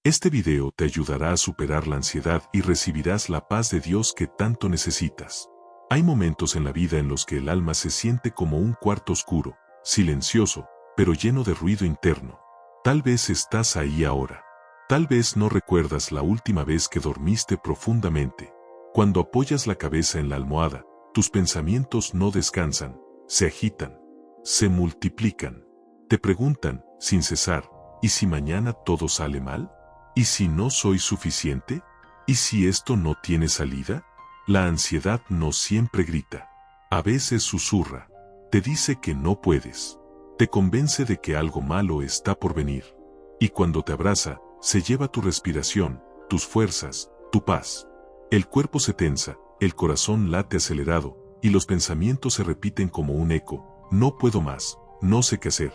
Este video te ayudará a superar la ansiedad y recibirás la paz de Dios que tanto necesitas. Hay momentos en la vida en los que el alma se siente como un cuarto oscuro, silencioso, pero lleno de ruido interno. Tal vez estás ahí ahora. Tal vez no recuerdas la última vez que dormiste profundamente. Cuando apoyas la cabeza en la almohada, tus pensamientos no descansan, se agitan, se multiplican. Te preguntan, sin cesar, ¿y si mañana todo sale mal? ¿Y si no soy suficiente? ¿Y si esto no tiene salida? La ansiedad no siempre grita. A veces susurra. Te dice que no puedes. Te convence de que algo malo está por venir. Y cuando te abraza, se lleva tu respiración, tus fuerzas, tu paz. El cuerpo se tensa, el corazón late acelerado, y los pensamientos se repiten como un eco. No puedo más, no sé qué hacer.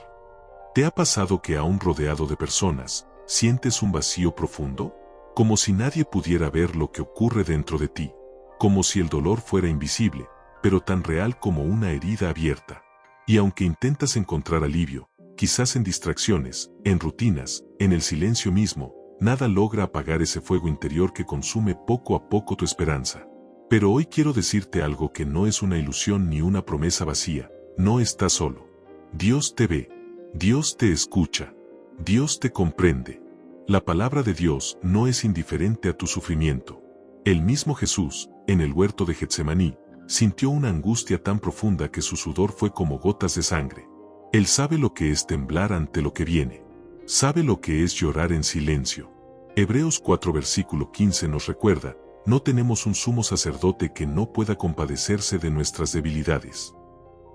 ¿Te ha pasado que aún rodeado de personas, sientes un vacío profundo? Como si nadie pudiera ver lo que ocurre dentro de ti. Como si el dolor fuera invisible, pero tan real como una herida abierta. Y aunque intentas encontrar alivio, quizás en distracciones, en rutinas, en el silencio mismo, nada logra apagar ese fuego interior que consume poco a poco tu esperanza. Pero hoy quiero decirte algo que no es una ilusión ni una promesa vacía. No estás solo. Dios te ve. Dios te escucha. Dios te comprende. La palabra de Dios no es indiferente a tu sufrimiento. El mismo Jesús, en el huerto de Getsemaní, sintió una angustia tan profunda que su sudor fue como gotas de sangre. Él sabe lo que es temblar ante lo que viene. Sabe lo que es llorar en silencio. Hebreos 4 versículo 15 nos recuerda, no tenemos un sumo sacerdote que no pueda compadecerse de nuestras debilidades.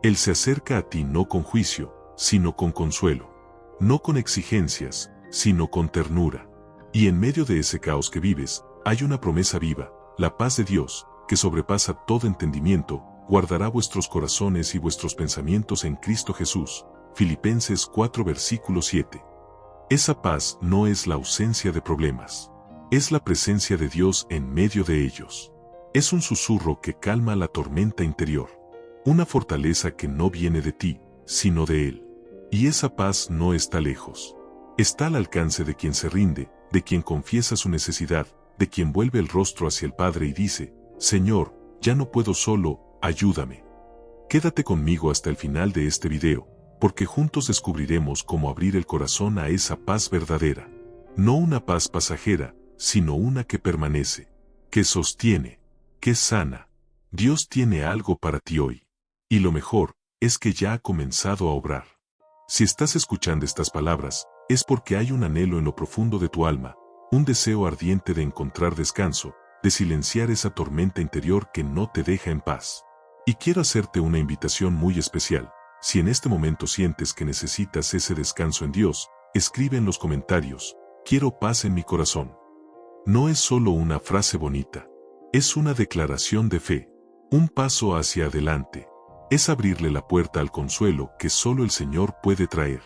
Él se acerca a ti no con juicio, sino con consuelo. No con exigencias, sino con ternura. Y en medio de ese caos que vives, hay una promesa viva, la paz de Dios, que sobrepasa todo entendimiento, guardará vuestros corazones y vuestros pensamientos en Cristo Jesús. Filipenses 4 versículo 7. Esa paz no es la ausencia de problemas. Es la presencia de Dios en medio de ellos. Es un susurro que calma la tormenta interior. Una fortaleza que no viene de ti, sino de Él. Y esa paz no está lejos. Está al alcance de quien se rinde, de quien confiesa su necesidad, de quien vuelve el rostro hacia el Padre y dice, Señor, ya no puedo solo, ayúdame. Quédate conmigo hasta el final de este video, porque juntos descubriremos cómo abrir el corazón a esa paz verdadera. No una paz pasajera, sino una que permanece, que sostiene, que sana. Dios tiene algo para ti hoy. Y lo mejor, es que ya ha comenzado a obrar. Si estás escuchando estas palabras, es porque hay un anhelo en lo profundo de tu alma, un deseo ardiente de encontrar descanso, de silenciar esa tormenta interior que no te deja en paz. Y quiero hacerte una invitación muy especial. Si en este momento sientes que necesitas ese descanso en Dios, escribe en los comentarios, quiero paz en mi corazón. No es solo una frase bonita, es una declaración de fe, un paso hacia adelante. Es abrirle la puerta al consuelo que solo el Señor puede traer.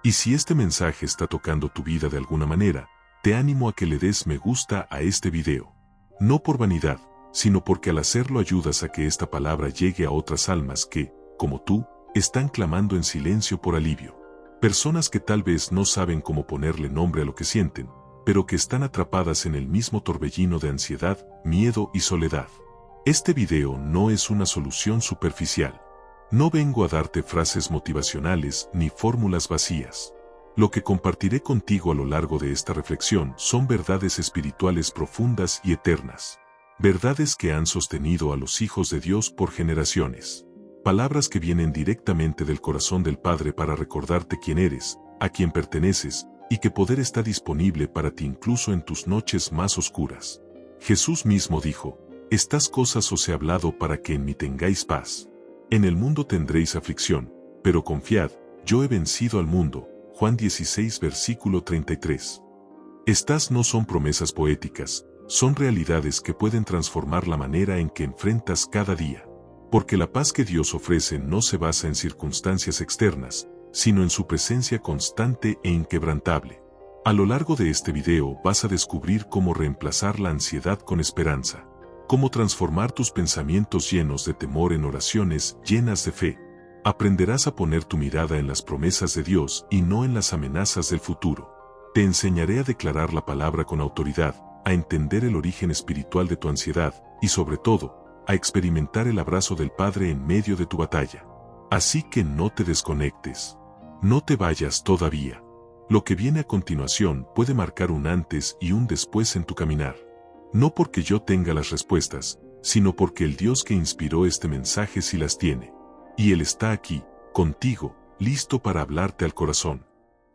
Y si este mensaje está tocando tu vida de alguna manera, te animo a que le des me gusta a este video. No por vanidad, sino porque al hacerlo ayudas a que esta palabra llegue a otras almas que, como tú, están clamando en silencio por alivio. Personas que tal vez no saben cómo ponerle nombre a lo que sienten, pero que están atrapadas en el mismo torbellino de ansiedad, miedo y soledad. Este video no es una solución superficial. No vengo a darte frases motivacionales ni fórmulas vacías. Lo que compartiré contigo a lo largo de esta reflexión son verdades espirituales profundas y eternas. Verdades que han sostenido a los hijos de Dios por generaciones. Palabras que vienen directamente del corazón del Padre para recordarte quién eres, a quién perteneces, y que poder está disponible para ti incluso en tus noches más oscuras. Jesús mismo dijo, estas cosas os he hablado para que en mí tengáis paz. En el mundo tendréis aflicción, pero confiad, yo he vencido al mundo. Juan 16 versículo 33. Estas no son promesas poéticas, son realidades que pueden transformar la manera en que enfrentas cada día. Porque la paz que Dios ofrece no se basa en circunstancias externas, sino en su presencia constante e inquebrantable. A lo largo de este video vas a descubrir cómo reemplazar la ansiedad con esperanza. Cómo transformar tus pensamientos llenos de temor en oraciones llenas de fe. Aprenderás a poner tu mirada en las promesas de Dios y no en las amenazas del futuro. Te enseñaré a declarar la palabra con autoridad, a entender el origen espiritual de tu ansiedad, y sobre todo, a experimentar el abrazo del Padre en medio de tu batalla. Así que no te desconectes. No te vayas todavía. Lo que viene a continuación puede marcar un antes y un después en tu caminar. No porque yo tenga las respuestas, sino porque el Dios que inspiró este mensaje sí las tiene. Y Él está aquí, contigo, listo para hablarte al corazón.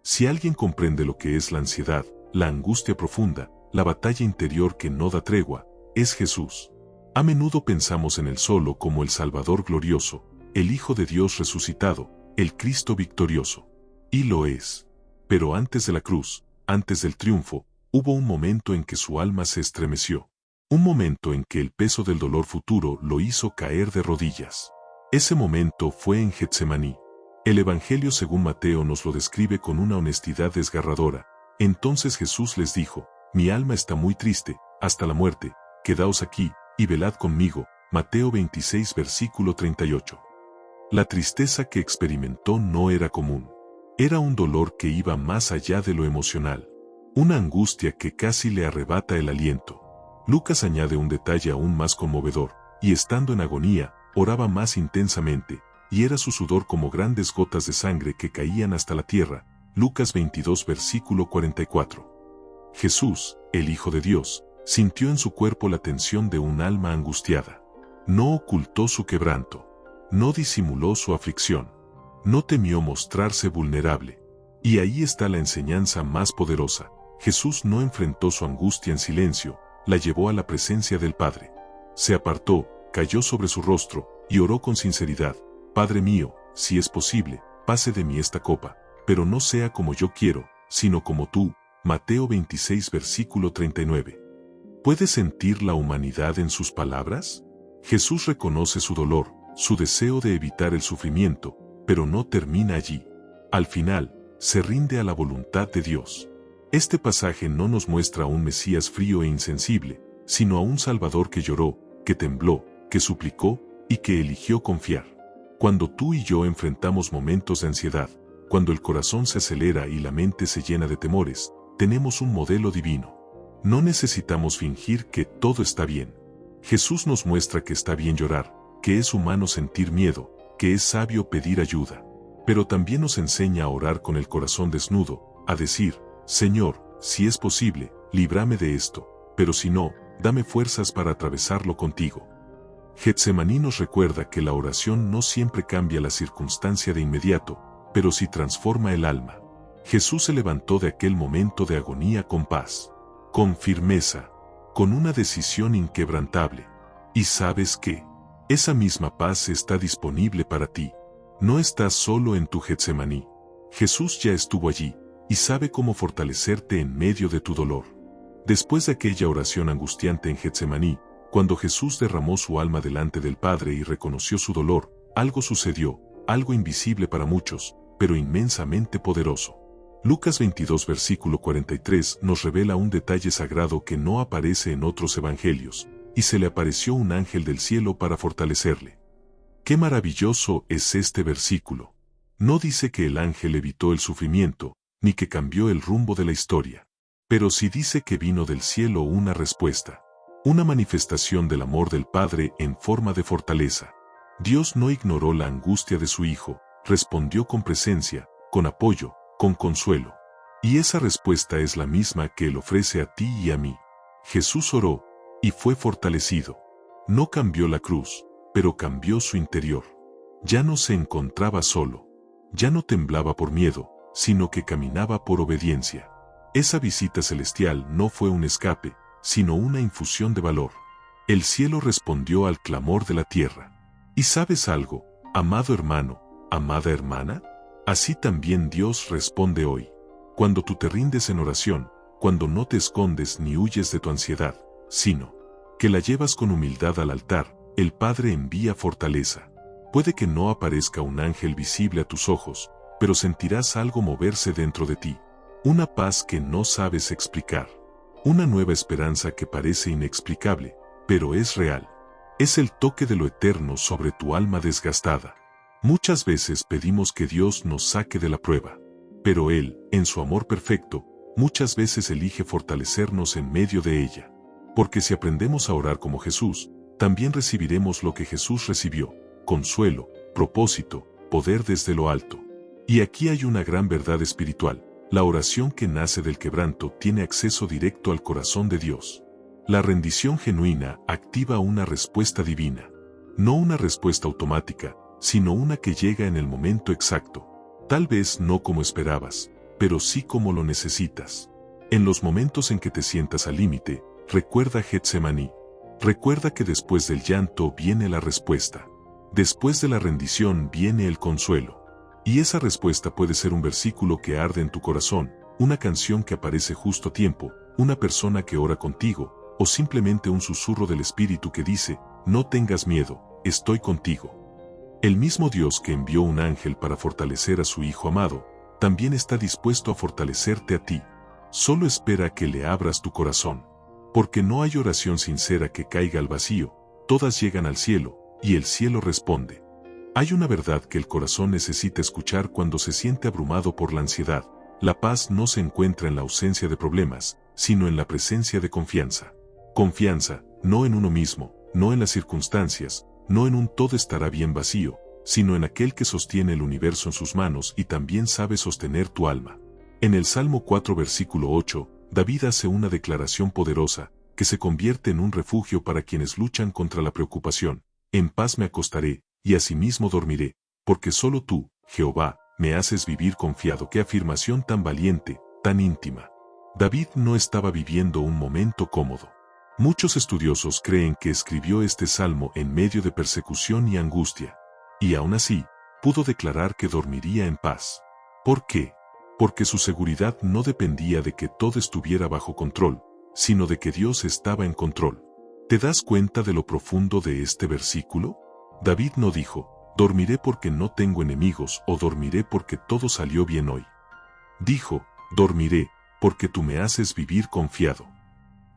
Si alguien comprende lo que es la ansiedad, la angustia profunda, la batalla interior que no da tregua, es Jesús. A menudo pensamos en Él solo como el Salvador glorioso, el Hijo de Dios resucitado, el Cristo victorioso. Y lo es. Pero antes de la cruz, antes del triunfo, hubo un momento en que su alma se estremeció. Un momento en que el peso del dolor futuro lo hizo caer de rodillas. Ese momento fue en Getsemaní. El Evangelio según Mateo nos lo describe con una honestidad desgarradora. Entonces Jesús les dijo: mi alma está muy triste, hasta la muerte, quedaos aquí, y velad conmigo. Mateo 26 versículo 38. La tristeza que experimentó no era común. Era un dolor que iba más allá de lo emocional. Una angustia que casi le arrebata el aliento. Lucas añade un detalle aún más conmovedor: y estando en agonía, oraba más intensamente, y era su sudor como grandes gotas de sangre que caían hasta la tierra. Lucas 22 versículo 44. Jesús, el Hijo de Dios, sintió en su cuerpo la tensión de un alma angustiada. No ocultó su quebranto. No disimuló su aflicción. No temió mostrarse vulnerable. Y ahí está la enseñanza más poderosa. Jesús no enfrentó su angustia en silencio, la llevó a la presencia del Padre. Se apartó, cayó sobre su rostro, y oró con sinceridad: Padre mío, si es posible, pase de mí esta copa, pero no sea como yo quiero, sino como tú. Mateo 26 versículo 39. ¿Puedes sentir la humanidad en sus palabras? Jesús reconoce su dolor, su deseo de evitar el sufrimiento, pero no termina allí. Al final, se rinde a la voluntad de Dios. Este pasaje no nos muestra a un Mesías frío e insensible, sino a un Salvador que lloró, que tembló, que suplicó, y que eligió confiar. Cuando tú y yo enfrentamos momentos de ansiedad, cuando el corazón se acelera y la mente se llena de temores, tenemos un modelo divino. No necesitamos fingir que todo está bien. Jesús nos muestra que está bien llorar, que es humano sentir miedo, que es sabio pedir ayuda. Pero también nos enseña a orar con el corazón desnudo, a decir: Señor, si es posible, líbrame de esto, pero si no, dame fuerzas para atravesarlo contigo. Getsemaní nos recuerda que la oración no siempre cambia la circunstancia de inmediato, pero sí transforma el alma. Jesús se levantó de aquel momento de agonía con paz, con firmeza, con una decisión inquebrantable. ¿Y sabes qué? Esa misma paz está disponible para ti. No estás solo en tu Getsemaní. Jesús ya estuvo allí, y sabe cómo fortalecerte en medio de tu dolor. Después de aquella oración angustiante en Getsemaní, cuando Jesús derramó su alma delante del Padre y reconoció su dolor, algo sucedió, algo invisible para muchos, pero inmensamente poderoso. Lucas 22 versículo 43 nos revela un detalle sagrado que no aparece en otros evangelios: y se le apareció un ángel del cielo para fortalecerle. ¡Qué maravilloso es este versículo! No dice que el ángel evitó el sufrimiento, ni que cambió el rumbo de la historia. Pero sí dice que vino del cielo una respuesta. Una manifestación del amor del Padre en forma de fortaleza. Dios no ignoró la angustia de su Hijo, respondió con presencia, con apoyo, con consuelo. Y esa respuesta es la misma que Él ofrece a ti y a mí. Jesús oró, y fue fortalecido. No cambió la cruz, pero cambió su interior. Ya no se encontraba solo. Ya no temblaba por miedo, sino que caminaba por obediencia. Esa visita celestial no fue un escape, sino una infusión de valor. El cielo respondió al clamor de la tierra. ¿Y sabes algo, amado hermano, amada hermana? Así también Dios responde hoy. Cuando tú te rindes en oración, cuando no te escondes ni huyes de tu ansiedad, sino que la llevas con humildad al altar, el Padre envía fortaleza. Puede que no aparezca un ángel visible a tus ojos, pero sentirás algo moverse dentro de ti. Una paz que no sabes explicar. Una nueva esperanza que parece inexplicable, pero es real. Es el toque de lo eterno sobre tu alma desgastada. Muchas veces pedimos que Dios nos saque de la prueba, pero Él, en su amor perfecto, muchas veces elige fortalecernos en medio de ella. Porque si aprendemos a orar como Jesús, también recibiremos lo que Jesús recibió: consuelo, propósito, poder desde lo alto. Y aquí hay una gran verdad espiritual: la oración que nace del quebranto tiene acceso directo al corazón de Dios. La rendición genuina activa una respuesta divina. No una respuesta automática, sino una que llega en el momento exacto. Tal vez no como esperabas, pero sí como lo necesitas. En los momentos en que te sientas al límite, recuerda Getsemaní. Recuerda que después del llanto viene la respuesta. Después de la rendición viene el consuelo. Y esa respuesta puede ser un versículo que arde en tu corazón, una canción que aparece justo a tiempo, una persona que ora contigo, o simplemente un susurro del Espíritu que dice: no tengas miedo, estoy contigo. El mismo Dios que envió un ángel para fortalecer a su Hijo amado, también está dispuesto a fortalecerte a ti. Solo espera que le abras tu corazón. Porque no hay oración sincera que caiga al vacío, todas llegan al cielo, y el cielo responde. Hay una verdad que el corazón necesita escuchar cuando se siente abrumado por la ansiedad: la paz no se encuentra en la ausencia de problemas, sino en la presencia de confianza. Confianza, no en uno mismo, no en las circunstancias, no en un todo estará bien vacío, sino en aquel que sostiene el universo en sus manos y también sabe sostener tu alma. En el Salmo 4 versículo 8, David hace una declaración poderosa, que se convierte en un refugio para quienes luchan contra la preocupación: en paz me acostaré, y asimismo dormiré, porque solo tú, Jehová, me haces vivir confiado. Qué afirmación tan valiente, tan íntima. David no estaba viviendo un momento cómodo. Muchos estudiosos creen que escribió este salmo en medio de persecución y angustia. Y aún así, pudo declarar que dormiría en paz. ¿Por qué? Porque su seguridad no dependía de que todo estuviera bajo control, sino de que Dios estaba en control. ¿Te das cuenta de lo profundo de este versículo? David no dijo: dormiré porque no tengo enemigos, o dormiré porque todo salió bien hoy. Dijo: dormiré, porque tú me haces vivir confiado.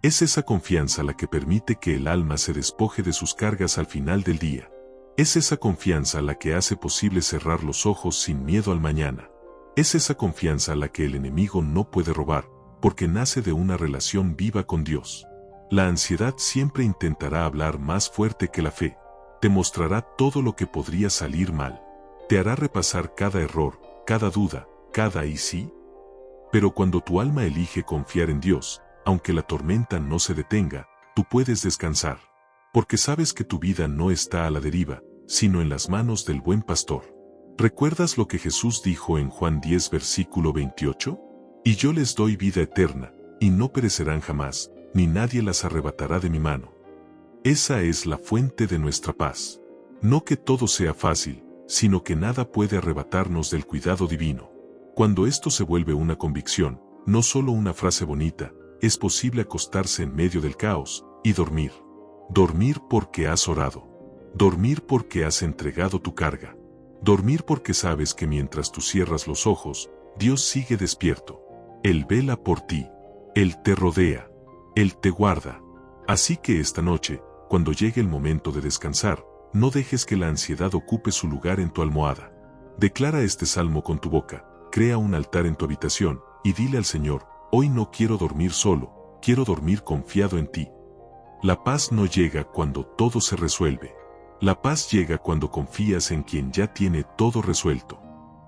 Es esa confianza la que permite que el alma se despoje de sus cargas al final del día. Es esa confianza la que hace posible cerrar los ojos sin miedo al mañana. Es esa confianza la que el enemigo no puede robar, porque nace de una relación viva con Dios. La ansiedad siempre intentará hablar más fuerte que la fe. Te mostrará todo lo que podría salir mal. Te hará repasar cada error, cada duda, cada y sí. Pero cuando tu alma elige confiar en Dios, aunque la tormenta no se detenga, tú puedes descansar. Porque sabes que tu vida no está a la deriva, sino en las manos del buen pastor. ¿Recuerdas lo que Jesús dijo en Juan 10 versículo 28? Y yo les doy vida eterna, y no perecerán jamás, ni nadie las arrebatará de mi mano. Esa es la fuente de nuestra paz. No que todo sea fácil, sino que nada puede arrebatarnos del cuidado divino. Cuando esto se vuelve una convicción, no solo una frase bonita, es posible acostarse en medio del caos y dormir. Dormir porque has orado. Dormir porque has entregado tu carga. Dormir porque sabes que mientras tú cierras los ojos, Dios sigue despierto. Él vela por ti. Él te rodea. Él te guarda. Así que esta noche, cuando llegue el momento de descansar, no dejes que la ansiedad ocupe su lugar en tu almohada. Declara este salmo con tu boca, crea un altar en tu habitación, y dile al Señor: hoy no quiero dormir solo, quiero dormir confiado en ti. La paz no llega cuando todo se resuelve. La paz llega cuando confías en quien ya tiene todo resuelto.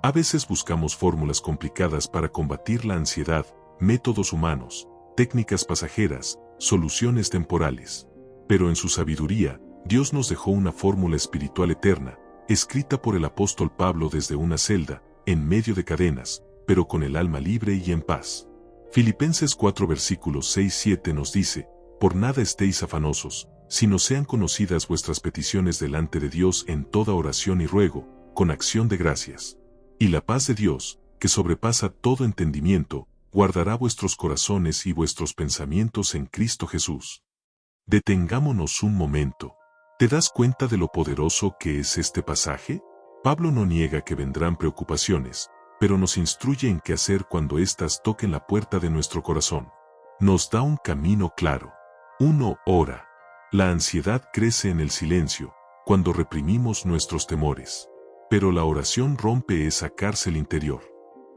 A veces buscamos fórmulas complicadas para combatir la ansiedad, métodos humanos, técnicas pasajeras, soluciones temporales. Pero en su sabiduría, Dios nos dejó una fórmula espiritual eterna, escrita por el apóstol Pablo desde una celda, en medio de cadenas, pero con el alma libre y en paz. Filipenses 4 versículos 6-7 nos dice: por nada estéis afanosos, sino sean conocidas vuestras peticiones delante de Dios en toda oración y ruego, con acción de gracias. Y la paz de Dios, que sobrepasa todo entendimiento, guardará vuestros corazones y vuestros pensamientos en Cristo Jesús. Detengámonos un momento. ¿Te das cuenta de lo poderoso que es este pasaje? Pablo no niega que vendrán preocupaciones, pero nos instruye en qué hacer cuando éstas toquen la puerta de nuestro corazón. Nos da un camino claro. 1. Ora. La ansiedad crece en el silencio, cuando reprimimos nuestros temores. Pero la oración rompe esa cárcel interior.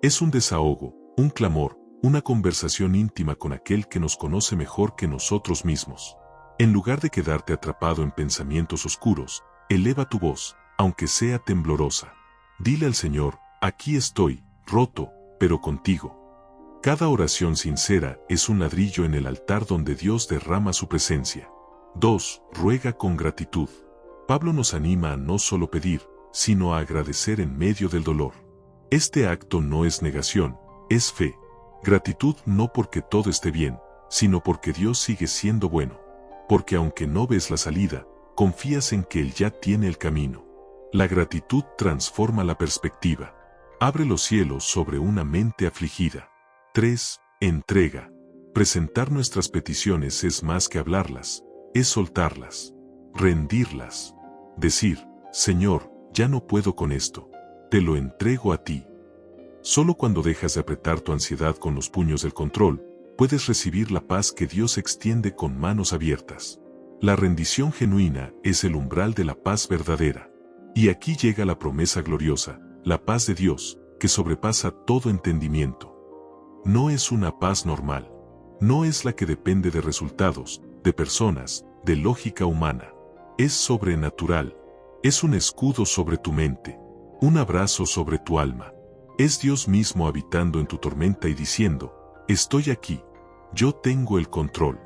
Es un desahogo, un clamor, una conversación íntima con aquel que nos conoce mejor que nosotros mismos. En lugar de quedarte atrapado en pensamientos oscuros, eleva tu voz, aunque sea temblorosa. Dile al Señor, aquí estoy, roto, pero contigo. Cada oración sincera es un ladrillo en el altar donde Dios derrama su presencia. 2. Ruega con gratitud. Pablo nos anima a no solo pedir, sino a agradecer en medio del dolor. Este acto no es negación, es fe. Gratitud no porque todo esté bien, sino porque Dios sigue siendo bueno. Porque aunque no ves la salida, confías en que Él ya tiene el camino. La gratitud transforma la perspectiva. Abre los cielos sobre una mente afligida. 3. Entrega. Presentar nuestras peticiones es más que hablarlas, es soltarlas, rendirlas. Decir, Señor, ya no puedo con esto, te lo entrego a ti. Solo cuando dejas de apretar tu ansiedad con los puños del control, puedes recibir la paz que Dios extiende con manos abiertas. La rendición genuina es el umbral de la paz verdadera. Y aquí llega la promesa gloriosa, la paz de Dios, que sobrepasa todo entendimiento. No es una paz normal. No es la que depende de resultados, de personas, de lógica humana. Es sobrenatural. Es un escudo sobre tu mente. Un abrazo sobre tu alma. Es Dios mismo habitando en tu tormenta y diciendo, estoy aquí. Yo tengo el control.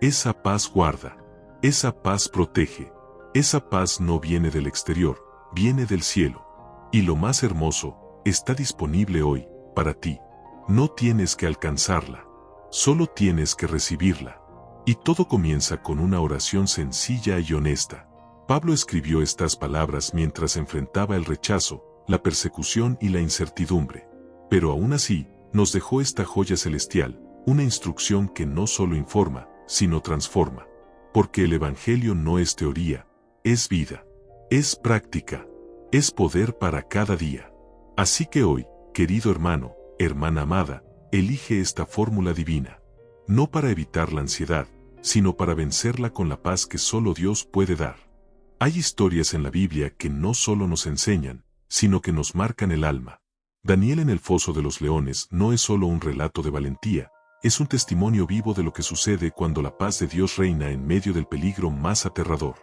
Esa paz guarda. Esa paz protege. Esa paz no viene del exterior, viene del cielo. Y lo más hermoso, está disponible hoy, para ti. No tienes que alcanzarla, solo tienes que recibirla. Y todo comienza con una oración sencilla y honesta. Pablo escribió estas palabras mientras enfrentaba el rechazo, la persecución y la incertidumbre. Pero aún así, nos dejó esta joya celestial, una instrucción que no solo informa, sino transforma. Porque el Evangelio no es teoría, es vida, es práctica, es poder para cada día. Así que hoy, querido hermano, hermana amada, elige esta fórmula divina. No para evitar la ansiedad, sino para vencerla con la paz que solo Dios puede dar. Hay historias en la Biblia que no solo nos enseñan, sino que nos marcan el alma. Daniel en el foso de los leones no es solo un relato de valentía, es un testimonio vivo de lo que sucede cuando la paz de Dios reina en medio del peligro más aterrador.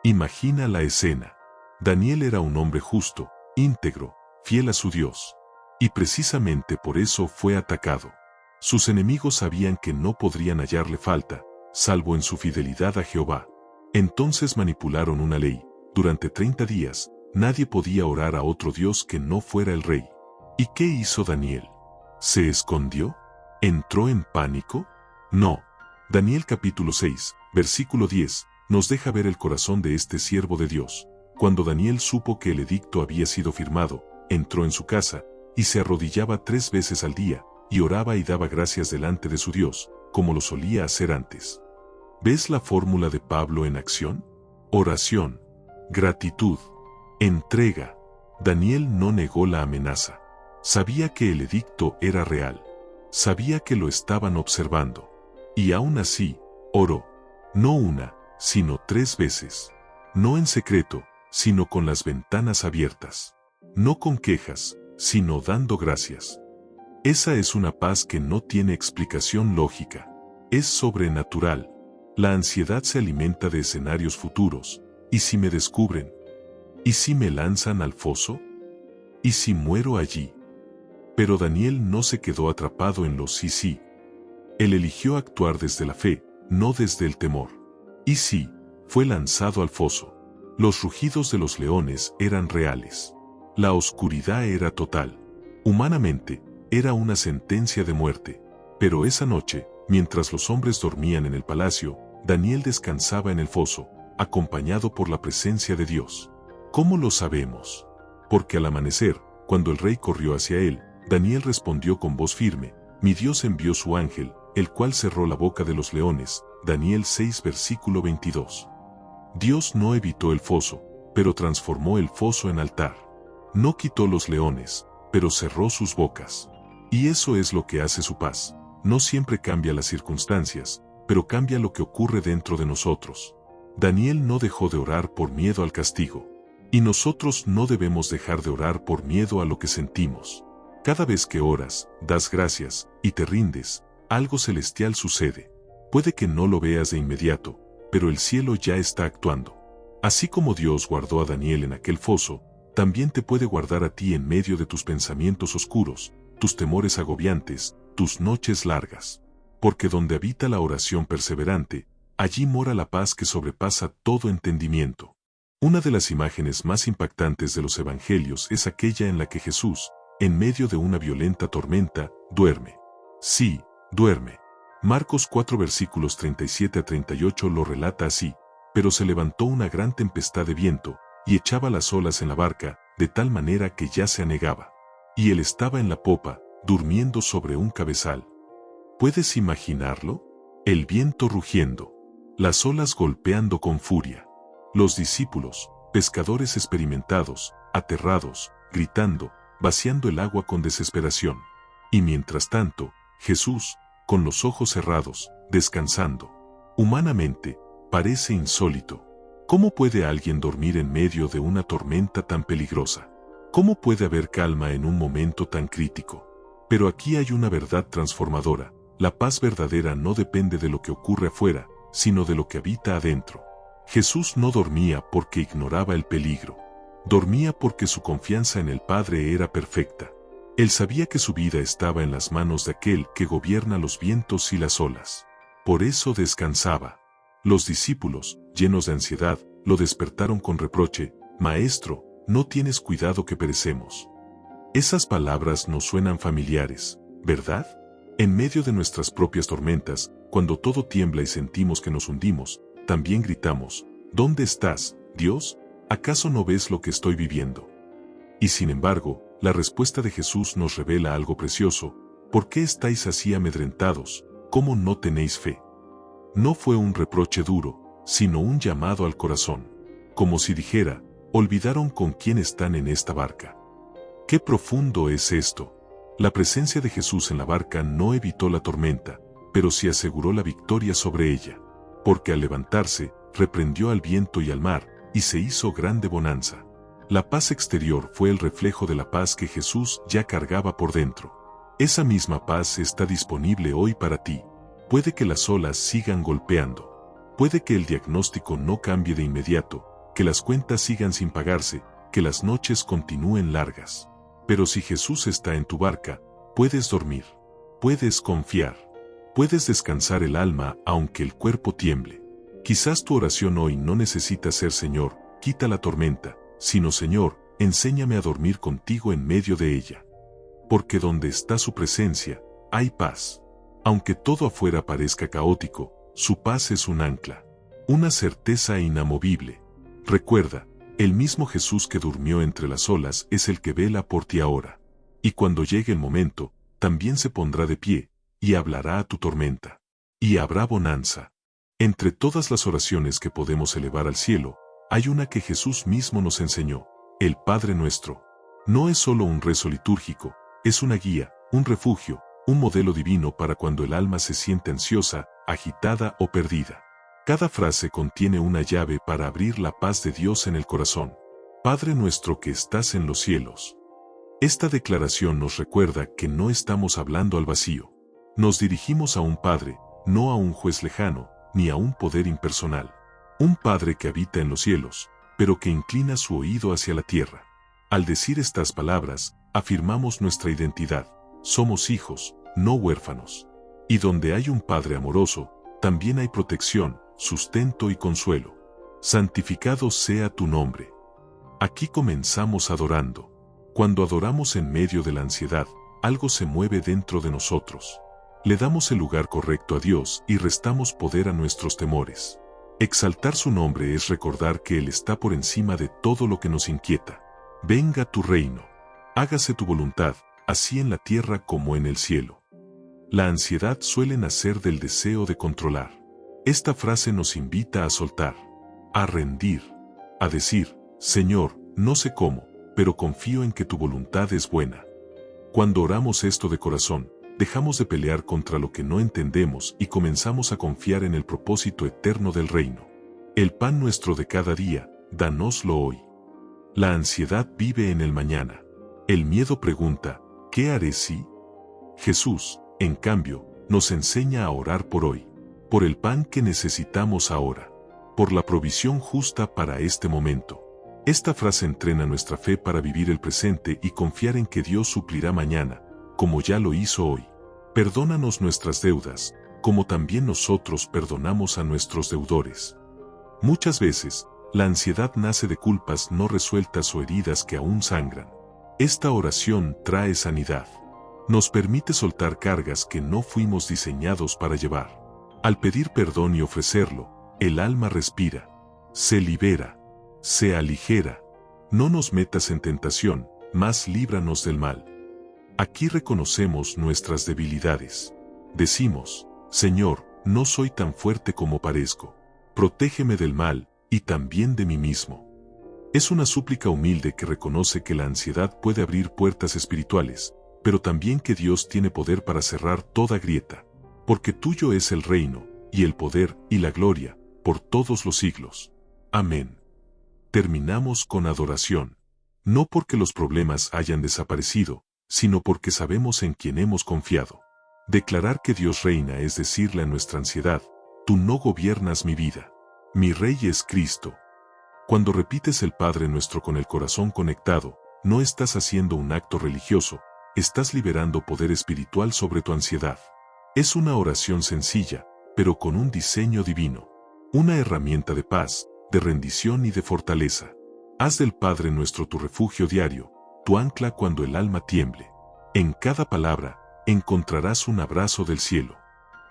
Imagina la escena. Daniel era un hombre justo, íntegro, fiel a su Dios. Y precisamente por eso fue atacado. Sus enemigos sabían que no podrían hallarle falta, salvo en su fidelidad a Jehová. Entonces manipularon una ley. Durante 30 días, nadie podía orar a otro Dios que no fuera el rey. ¿Y qué hizo Daniel? ¿Se escondió? ¿Entró en pánico? No. Daniel capítulo 6, versículo 10, nos deja ver el corazón de este siervo de Dios. Cuando Daniel supo que el edicto había sido firmado, entró en su casa, y se arrodillaba 3 veces al día, y oraba y daba gracias delante de su Dios, como lo solía hacer antes. ¿Ves la fórmula de Pablo en acción? Oración, gratitud, entrega. Daniel no negó la amenaza. Sabía que el edicto era real. Sabía que lo estaban observando. Y aún así, oró. No una, sino 3 veces. No en secreto, sino con las ventanas abiertas. No con quejas, sino dando gracias. Esa es una paz que no tiene explicación lógica. Es sobrenatural. La ansiedad se alimenta de escenarios futuros. ¿Y si me descubren? ¿Y si me lanzan al foso? ¿Y si muero allí? Pero Daniel no se quedó atrapado en los sí. Él eligió actuar desde la fe, no desde el temor. Y sí, fue lanzado al foso. Los rugidos de los leones eran reales. La oscuridad era total. Humanamente, era una sentencia de muerte. Pero esa noche, mientras los hombres dormían en el palacio, Daniel descansaba en el foso, acompañado por la presencia de Dios. ¿Cómo lo sabemos? Porque al amanecer, cuando el rey corrió hacia él, Daniel respondió con voz firme, mi Dios envió su ángel, el cual cerró la boca de los leones. Daniel 6 versículo 22. Dios no evitó el foso, pero transformó el foso en altar. No quitó los leones, pero cerró sus bocas. Y eso es lo que hace su paz. No siempre cambia las circunstancias, pero cambia lo que ocurre dentro de nosotros. Daniel no dejó de orar por miedo al castigo. Y nosotros no debemos dejar de orar por miedo a lo que sentimos. Cada vez que oras, das gracias y te rindes, algo celestial sucede. Puede que no lo veas de inmediato, pero el cielo ya está actuando. Así como Dios guardó a Daniel en aquel foso, también te puede guardar a ti en medio de tus pensamientos oscuros, tus temores agobiantes, tus noches largas. Porque donde habita la oración perseverante, allí mora la paz que sobrepasa todo entendimiento. Una de las imágenes más impactantes de los evangelios es aquella en la que Jesús, en medio de una violenta tormenta, duerme. Sí, duerme. Marcos 4 versículos 37 a 38 lo relata así: pero se levantó una gran tempestad de viento, y echaba las olas en la barca, de tal manera que ya se anegaba. Y él estaba en la popa, durmiendo sobre un cabezal. ¿Puedes imaginarlo? El viento rugiendo, las olas golpeando con furia. Los discípulos, pescadores experimentados, aterrados, gritando, vaciando el agua con desesperación. Y mientras tanto, Jesús, con los ojos cerrados, descansando. Humanamente, parece insólito. ¿Cómo puede alguien dormir en medio de una tormenta tan peligrosa? ¿Cómo puede haber calma en un momento tan crítico? Pero aquí hay una verdad transformadora. La paz verdadera no depende de lo que ocurre afuera, sino de lo que habita adentro. Jesús no dormía porque ignoraba el peligro. Dormía porque su confianza en el Padre era perfecta. Él sabía que su vida estaba en las manos de aquel que gobierna los vientos y las olas. Por eso descansaba. Los discípulos, llenos de ansiedad, lo despertaron con reproche: «Maestro, ¿no tienes cuidado que perecemos?». Esas palabras nos suenan familiares, ¿verdad? En medio de nuestras propias tormentas, cuando todo tiembla y sentimos que nos hundimos, también gritamos: «¿Dónde estás, Dios? ¿Acaso no ves lo que estoy viviendo?». Y sin embargo, la respuesta de Jesús nos revela algo precioso: «¿Por qué estáis así amedrentados? ¿Cómo no tenéis fe?». No fue un reproche duro, sino un llamado al corazón. Como si dijera: «¿Olvidaron con quién están en esta barca?». ¡Qué profundo es esto! La presencia de Jesús en la barca no evitó la tormenta, pero sí aseguró la victoria sobre ella. Porque al levantarse, reprendió al viento y al mar, y se hizo grande bonanza. La paz exterior fue el reflejo de la paz que Jesús ya cargaba por dentro. Esa misma paz está disponible hoy para ti. Puede que las olas sigan golpeando. Puede que el diagnóstico no cambie de inmediato, que las cuentas sigan sin pagarse, que las noches continúen largas. Pero si Jesús está en tu barca, puedes dormir. Puedes confiar. Puedes descansar el alma aunque el cuerpo tiemble. Quizás tu oración hoy no necesita ser: «Señor, quita la tormenta», sino: «Señor, enséñame a dormir contigo en medio de ella». Porque donde está su presencia, hay paz. Aunque todo afuera parezca caótico, su paz es un ancla, una certeza inamovible. Recuerda, el mismo Jesús que durmió entre las olas es el que vela por ti ahora. Y cuando llegue el momento, también se pondrá de pie, y hablará a tu tormenta. Y habrá bonanza. Entre todas las oraciones que podemos elevar al cielo, hay una que Jesús mismo nos enseñó: el Padre Nuestro. No es solo un rezo litúrgico, es una guía, un refugio, un modelo divino para cuando el alma se siente ansiosa, agitada o perdida. Cada frase contiene una llave para abrir la paz de Dios en el corazón. Padre nuestro que estás en los cielos. Esta declaración nos recuerda que no estamos hablando al vacío. Nos dirigimos a un Padre, no a un juez lejano, ni a un poder impersonal. Un Padre que habita en los cielos, pero que inclina su oído hacia la tierra. Al decir estas palabras, afirmamos nuestra identidad. Somos hijos, no huérfanos. Y donde hay un Padre amoroso, también hay protección, sustento y consuelo. Santificado sea tu nombre. Aquí comenzamos adorando. Cuando adoramos en medio de la ansiedad, algo se mueve dentro de nosotros. Le damos el lugar correcto a Dios y restamos poder a nuestros temores. Exaltar su nombre es recordar que Él está por encima de todo lo que nos inquieta. Venga tu reino. Hágase tu voluntad, así en la tierra como en el cielo. La ansiedad suele nacer del deseo de controlar. Esta frase nos invita a soltar, a rendir, a decir: «Señor, no sé cómo, pero confío en que tu voluntad es buena». Cuando oramos esto de corazón, dejamos de pelear contra lo que no entendemos y comenzamos a confiar en el propósito eterno del reino. El pan nuestro de cada día, dánoslo hoy. La ansiedad vive en el mañana. El miedo pregunta: ¿Qué haré si? Jesús, en cambio, nos enseña a orar por hoy, por el pan que necesitamos ahora, por la provisión justa para este momento. Esta frase entrena nuestra fe para vivir el presente y confiar en que Dios suplirá mañana, como ya lo hizo hoy. Perdónanos nuestras deudas, como también nosotros perdonamos a nuestros deudores. Muchas veces, la ansiedad nace de culpas no resueltas o heridas que aún sangran. Esta oración trae sanidad. Nos permite soltar cargas que no fuimos diseñados para llevar. Al pedir perdón y ofrecerlo, el alma respira, se libera, se aligera. No nos metas en tentación, mas líbranos del mal. Aquí reconocemos nuestras debilidades. Decimos, Señor, no soy tan fuerte como parezco. Protégeme del mal, y también de mí mismo. Es una súplica humilde que reconoce que la ansiedad puede abrir puertas espirituales, pero también que Dios tiene poder para cerrar toda grieta, porque tuyo es el reino, y el poder, y la gloria, por todos los siglos. Amén. Terminamos con adoración. No porque los problemas hayan desaparecido, sino porque sabemos en quién hemos confiado. Declarar que Dios reina es decirle a nuestra ansiedad, tú no gobiernas mi vida. Mi Rey es Cristo. Cuando repites el Padre Nuestro con el corazón conectado, no estás haciendo un acto religioso, estás liberando poder espiritual sobre tu ansiedad. Es una oración sencilla, pero con un diseño divino. Una herramienta de paz, de rendición y de fortaleza. Haz del Padre Nuestro tu refugio diario, tu ancla cuando el alma tiemble. En cada palabra, encontrarás un abrazo del cielo.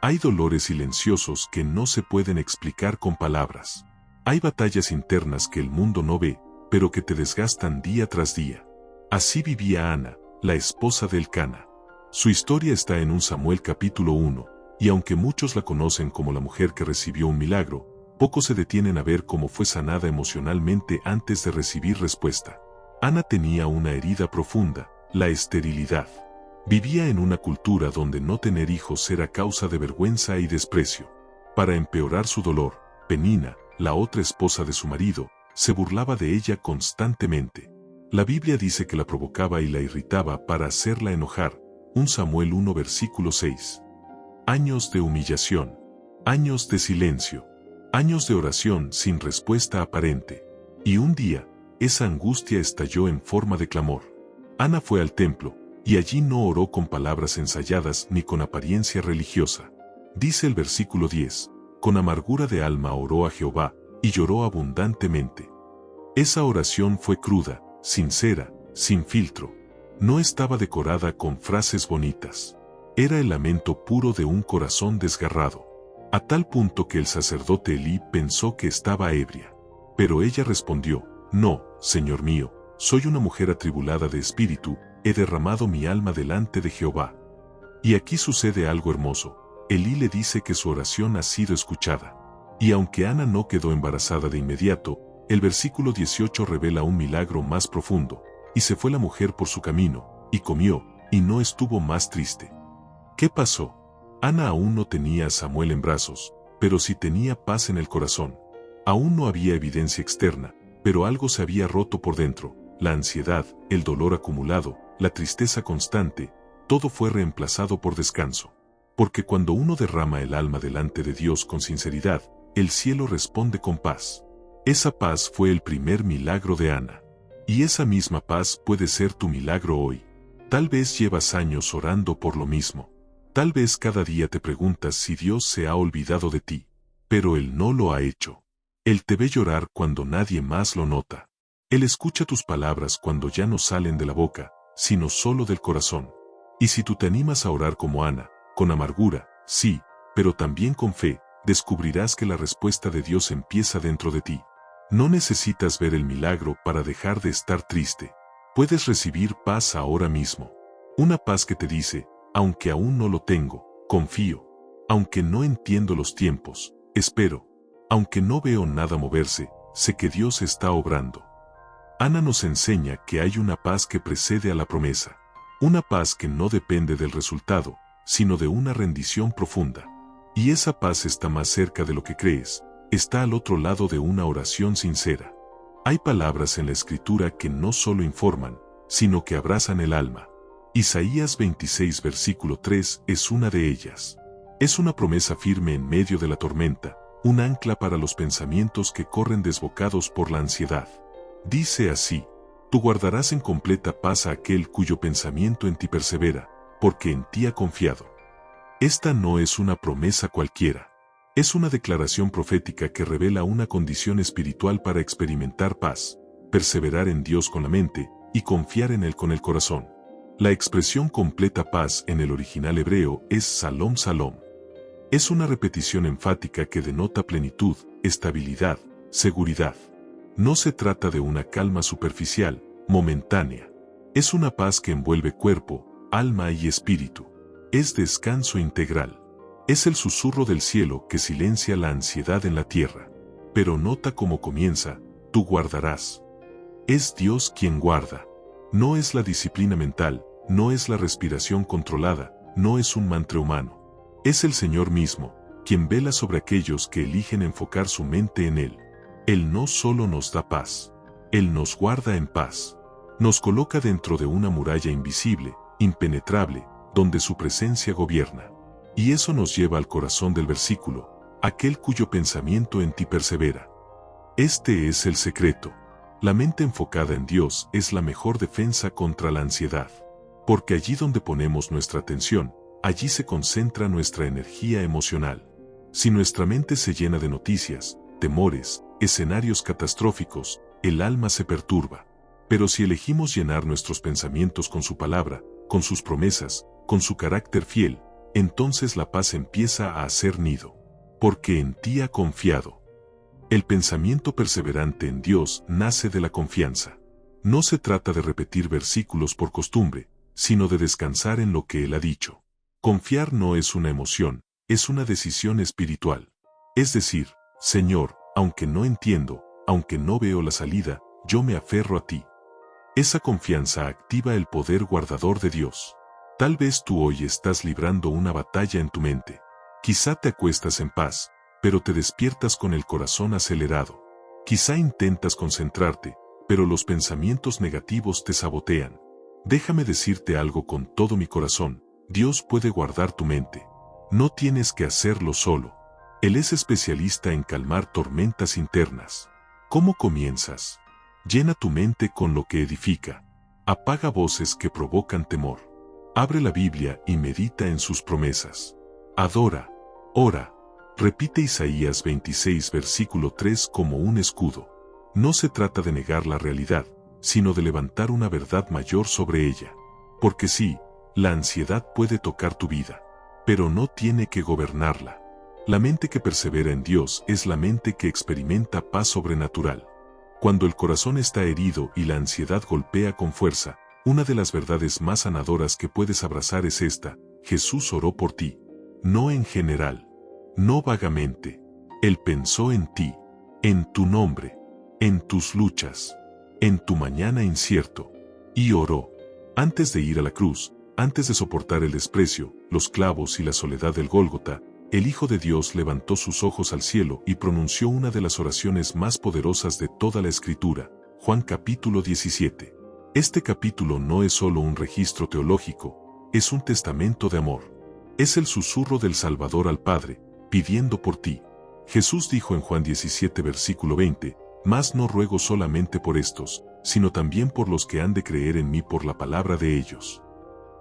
Hay dolores silenciosos que no se pueden explicar con palabras. Hay batallas internas que el mundo no ve, pero que te desgastan día tras día. Así vivía Ana, la esposa de Elcana. Su historia está en 1 Samuel capítulo 1, y aunque muchos la conocen como la mujer que recibió un milagro, pocos se detienen a ver cómo fue sanada emocionalmente antes de recibir respuesta. Ana tenía una herida profunda, la esterilidad. Vivía en una cultura donde no tener hijos era causa de vergüenza y desprecio. Para empeorar su dolor, Penina, la otra esposa de su marido, se burlaba de ella constantemente. La Biblia dice que la provocaba y la irritaba para hacerla enojar. 1 Samuel 1 versículo 6. Años de humillación. Años de silencio. Años de oración sin respuesta aparente. Y un día, esa angustia estalló en forma de clamor. Ana fue al templo, y allí no oró con palabras ensayadas ni con apariencia religiosa. Dice el versículo 10, con amargura de alma oró a Jehová, y lloró abundantemente. Esa oración fue cruda, sincera, sin filtro. No estaba decorada con frases bonitas. Era el lamento puro de un corazón desgarrado. A tal punto que el sacerdote Elí pensó que estaba ebria. Pero ella respondió, no, Señor mío, soy una mujer atribulada de espíritu, he derramado mi alma delante de Jehová. Y aquí sucede algo hermoso. Elí le dice que su oración ha sido escuchada. Y aunque Ana no quedó embarazada de inmediato, el versículo 18 revela un milagro más profundo. Y se fue la mujer por su camino, y comió, y no estuvo más triste. ¿Qué pasó? Ana aún no tenía a Samuel en brazos, pero sí tenía paz en el corazón. Aún no había evidencia externa, pero algo se había roto por dentro. La ansiedad, el dolor acumulado, la tristeza constante, todo fue reemplazado por descanso. Porque cuando uno derrama el alma delante de Dios con sinceridad, el cielo responde con paz. Esa paz fue el primer milagro de Ana. Y esa misma paz puede ser tu milagro hoy. Tal vez llevas años orando por lo mismo. Tal vez cada día te preguntas si Dios se ha olvidado de ti. Pero Él no lo ha hecho. Él te ve llorar cuando nadie más lo nota. Él escucha tus palabras cuando ya no salen de la boca, sino solo del corazón. Y si tú te animas a orar como Ana, con amargura, sí, pero también con fe, descubrirás que la respuesta de Dios empieza dentro de ti. No necesitas ver el milagro para dejar de estar triste. Puedes recibir paz ahora mismo. Una paz que te dice, aunque aún no lo tengo, confío. Aunque no entiendo los tiempos, espero. Aunque no veo nada moverse, sé que Dios está obrando. Ana nos enseña que hay una paz que precede a la promesa. Una paz que no depende del resultado, sino de una rendición profunda. Y esa paz está más cerca de lo que crees, está al otro lado de una oración sincera. Hay palabras en la Escritura que no solo informan, sino que abrazan el alma. Isaías 26 versículo 3 es una de ellas. Es una promesa firme en medio de la tormenta, un ancla para los pensamientos que corren desbocados por la ansiedad. Dice así: tú guardarás en completa paz a aquel cuyo pensamiento en ti persevera, porque en ti ha confiado. Esta no es una promesa cualquiera. Es una declaración profética que revela una condición espiritual para experimentar paz, perseverar en Dios con la mente y confiar en Él con el corazón. La expresión completa paz en el original hebreo es Salom Salom. Es una repetición enfática que denota plenitud, estabilidad, seguridad. No se trata de una calma superficial, momentánea. Es una paz que envuelve cuerpo, alma y espíritu. Es descanso integral. Es el susurro del cielo que silencia la ansiedad en la tierra. Pero nota cómo comienza: tú guardarás. Es Dios quien guarda. No es la disciplina mental, no es la respiración controlada, no es un mantra humano. Es el Señor mismo, quien vela sobre aquellos que eligen enfocar su mente en Él. Él no solo nos da paz, Él nos guarda en paz. Nos coloca dentro de una muralla invisible, impenetrable, donde su presencia gobierna. Y eso nos lleva al corazón del versículo: aquel cuyo pensamiento en ti persevera. Este es el secreto. La mente enfocada en Dios es la mejor defensa contra la ansiedad. Porque allí donde ponemos nuestra atención, allí se concentra nuestra energía emocional. Si nuestra mente se llena de noticias, temores, escenarios catastróficos, el alma se perturba. Pero si elegimos llenar nuestros pensamientos con su palabra, con sus promesas, con su carácter fiel, entonces la paz empieza a hacer nido. Porque en ti ha confiado. El pensamiento perseverante en Dios nace de la confianza. No se trata de repetir versículos por costumbre, sino de descansar en lo que Él ha dicho. Confiar no es una emoción, es una decisión espiritual. Es decir: Señor, aunque no entiendo, aunque no veo la salida, yo me aferro a ti. Esa confianza activa el poder guardador de Dios. Tal vez tú hoy estás librando una batalla en tu mente. Quizá te acuestas en paz, pero te despiertas con el corazón acelerado. Quizá intentas concentrarte, pero los pensamientos negativos te sabotean. Déjame decirte algo con todo mi corazón: Dios puede guardar tu mente. No tienes que hacerlo solo. Él es especialista en calmar tormentas internas. ¿Cómo comienzas? Llena tu mente con lo que edifica. Apaga voces que provocan temor. Abre la Biblia y medita en sus promesas. Adora, ora. Repite Isaías 26 versículo 3 como un escudo. No se trata de negar la realidad, sino de levantar una verdad mayor sobre ella. Porque sí, la ansiedad puede tocar tu vida, pero no tiene que gobernarla. La mente que persevera en Dios es la mente que experimenta paz sobrenatural. Cuando el corazón está herido y la ansiedad golpea con fuerza, una de las verdades más sanadoras que puedes abrazar es esta: Jesús oró por ti. No en general, no vagamente. Él pensó en ti, en tu nombre, en tus luchas, en tu mañana incierto. Y oró. Antes de ir a la cruz, antes de soportar el desprecio, los clavos y la soledad del Gólgota, el Hijo de Dios levantó sus ojos al cielo y pronunció una de las oraciones más poderosas de toda la Escritura, Juan capítulo 17. Este capítulo no es solo un registro teológico, es un testamento de amor. Es el susurro del Salvador al Padre, pidiendo por ti. Jesús dijo en Juan 17 versículo 20, «Mas no ruego solamente por estos, sino también por los que han de creer en mí por la palabra de ellos».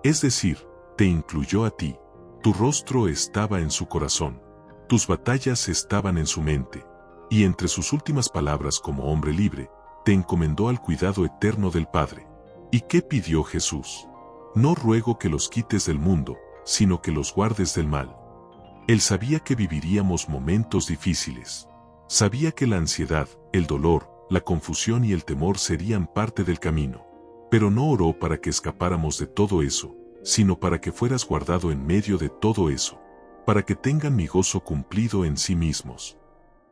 Es decir, te incluyó a ti. Tu rostro estaba en su corazón. Tus batallas estaban en su mente. Y entre sus últimas palabras como hombre libre, te encomendó al cuidado eterno del Padre. ¿Y qué pidió Jesús? No ruego que los quites del mundo, sino que los guardes del mal. Él sabía que viviríamos momentos difíciles. Sabía que la ansiedad, el dolor, la confusión y el temor serían parte del camino. Pero no oró para que escapáramos de todo eso, sino para que fueras guardado en medio de todo eso, para que tengan mi gozo cumplido en sí mismos.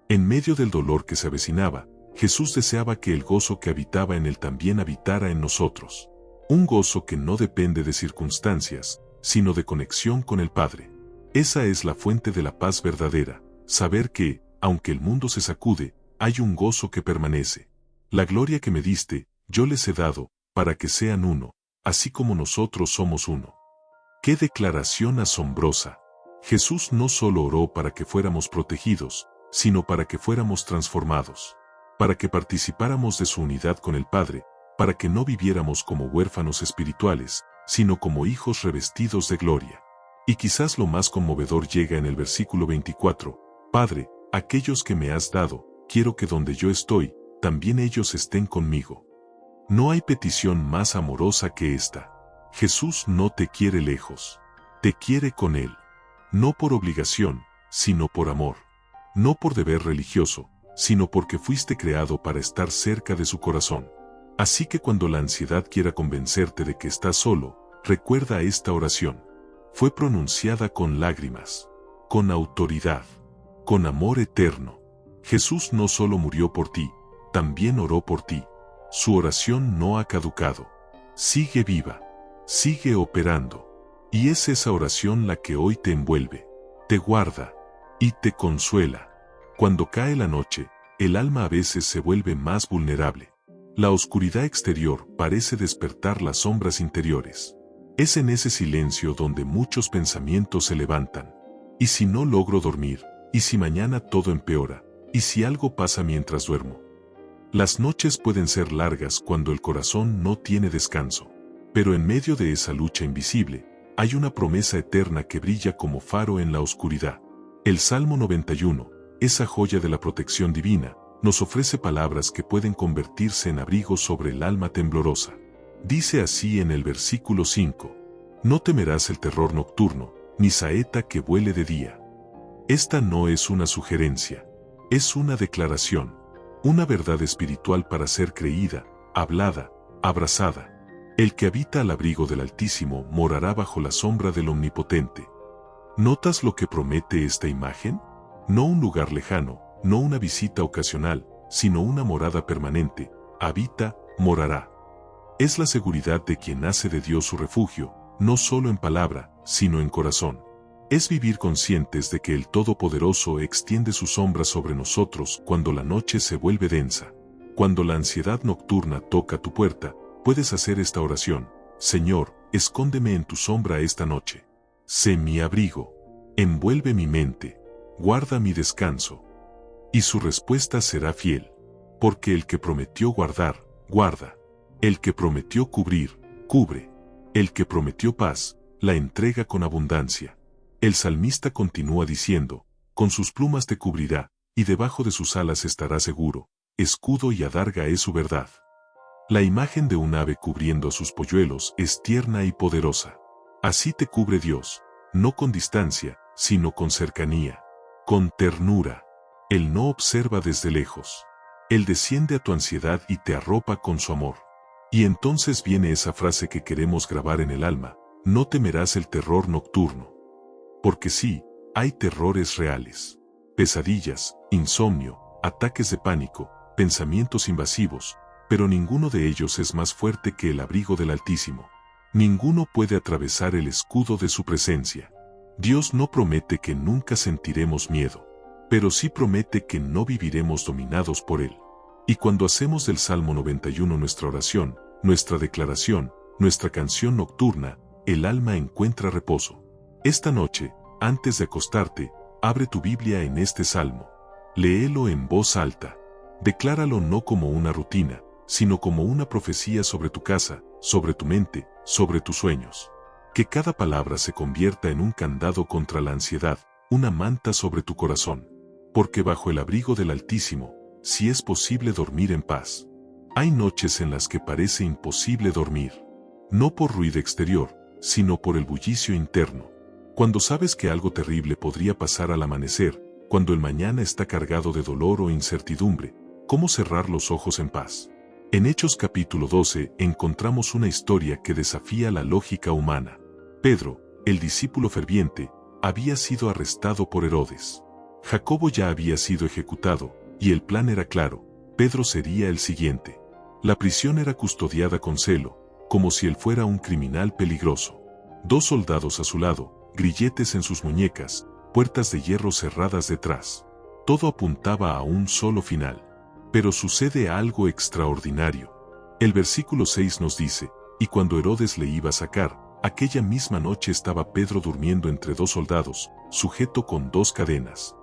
En medio del dolor que se avecinaba, Jesús deseaba que el gozo que habitaba en él también habitara en nosotros. Un gozo que no depende de circunstancias, sino de conexión con el Padre. Esa es la fuente de la paz verdadera, saber que, aunque el mundo se sacude, hay un gozo que permanece. La gloria que me diste, yo les he dado, para que sean uno, así como nosotros somos uno. ¡Qué declaración asombrosa! Jesús no solo oró para que fuéramos protegidos, sino para que fuéramos transformados, para que participáramos de su unidad con el Padre, para que no viviéramos como huérfanos espirituales, sino como hijos revestidos de gloria. Y quizás lo más conmovedor llega en el versículo 24, Padre, aquellos que me has dado, quiero que donde yo estoy, también ellos estén conmigo. No hay petición más amorosa que esta. Jesús no te quiere lejos, te quiere con Él. No por obligación, sino por amor. No por deber religioso, sino porque fuiste creado para estar cerca de su corazón. Así que cuando la ansiedad quiera convencerte de que estás solo, recuerda esta oración. Fue pronunciada con lágrimas, con autoridad, con amor eterno. Jesús no solo murió por ti, también oró por ti. Su oración no ha caducado. Sigue viva, sigue operando. Y es esa oración la que hoy te envuelve, te guarda y te consuela. Cuando cae la noche, el alma a veces se vuelve más vulnerable. La oscuridad exterior parece despertar las sombras interiores. Es en ese silencio donde muchos pensamientos se levantan. ¿Y si no logro dormir? ¿Y si mañana todo empeora? ¿Y si algo pasa mientras duermo? Las noches pueden ser largas cuando el corazón no tiene descanso. Pero en medio de esa lucha invisible, hay una promesa eterna que brilla como faro en la oscuridad. El Salmo 91, esa joya de la protección divina, nos ofrece palabras que pueden convertirse en abrigo sobre el alma temblorosa. Dice así en el versículo 5, no temerás el terror nocturno, ni saeta que vuele de día. Esta no es una sugerencia, es una declaración, una verdad espiritual para ser creída, hablada, abrazada. El que habita al abrigo del Altísimo morará bajo la sombra del Omnipotente. ¿Notas lo que promete esta imagen? No un lugar lejano, no una visita ocasional, sino una morada permanente. Habita, morará. Es la seguridad de quien hace de Dios su refugio, no solo en palabra, sino en corazón. Es vivir conscientes de que el Todopoderoso extiende su sombra sobre nosotros cuando la noche se vuelve densa. Cuando la ansiedad nocturna toca tu puerta, puedes hacer esta oración: Señor, escóndeme en tu sombra esta noche. Sé mi abrigo. Envuelve mi mente. Guarda mi descanso. Y su respuesta será fiel. Porque el que prometió guardar, guarda. El que prometió cubrir, cubre. El que prometió paz, la entrega con abundancia. El salmista continúa diciendo, con sus plumas te cubrirá, y debajo de sus alas estará seguro. Escudo y adarga es su verdad. La imagen de un ave cubriendo a sus polluelos es tierna y poderosa. Así te cubre Dios, no con distancia, sino con cercanía, con ternura. Él no observa desde lejos. Él desciende a tu ansiedad y te arropa con su amor. Y entonces viene esa frase que queremos grabar en el alma: no temerás el terror nocturno. Porque sí, hay terrores reales. Pesadillas, insomnio, ataques de pánico, pensamientos invasivos, pero ninguno de ellos es más fuerte que el abrigo del Altísimo. Ninguno puede atravesar el escudo de su presencia. Dios no promete que nunca sentiremos miedo, pero sí promete que no viviremos dominados por él. Y cuando hacemos del Salmo 91 nuestra oración, nuestra declaración, nuestra canción nocturna, el alma encuentra reposo. Esta noche, antes de acostarte, abre tu Biblia en este salmo. Léelo en voz alta. Decláralo no como una rutina, sino como una profecía sobre tu casa, sobre tu mente, sobre tus sueños. Que cada palabra se convierta en un candado contra la ansiedad, una manta sobre tu corazón. Porque bajo el abrigo del Altísimo, sí es posible dormir en paz. Hay noches en las que parece imposible dormir. No por ruido exterior, sino por el bullicio interno. Cuando sabes que algo terrible podría pasar al amanecer, cuando el mañana está cargado de dolor o incertidumbre, ¿cómo cerrar los ojos en paz? En Hechos capítulo 12 encontramos una historia que desafía la lógica humana. Pedro, el discípulo ferviente, había sido arrestado por Herodes. Jacobo ya había sido ejecutado, y el plan era claro: Pedro sería el siguiente. La prisión era custodiada con celo, como si él fuera un criminal peligroso. 2 soldados a su lado, grilletes en sus muñecas, puertas de hierro cerradas detrás. Todo apuntaba a un solo final. Pero sucede algo extraordinario. El versículo 6 nos dice: y cuando Herodes le iba a sacar, aquella misma noche estaba Pedro durmiendo entre dos soldados, sujeto con dos cadenas.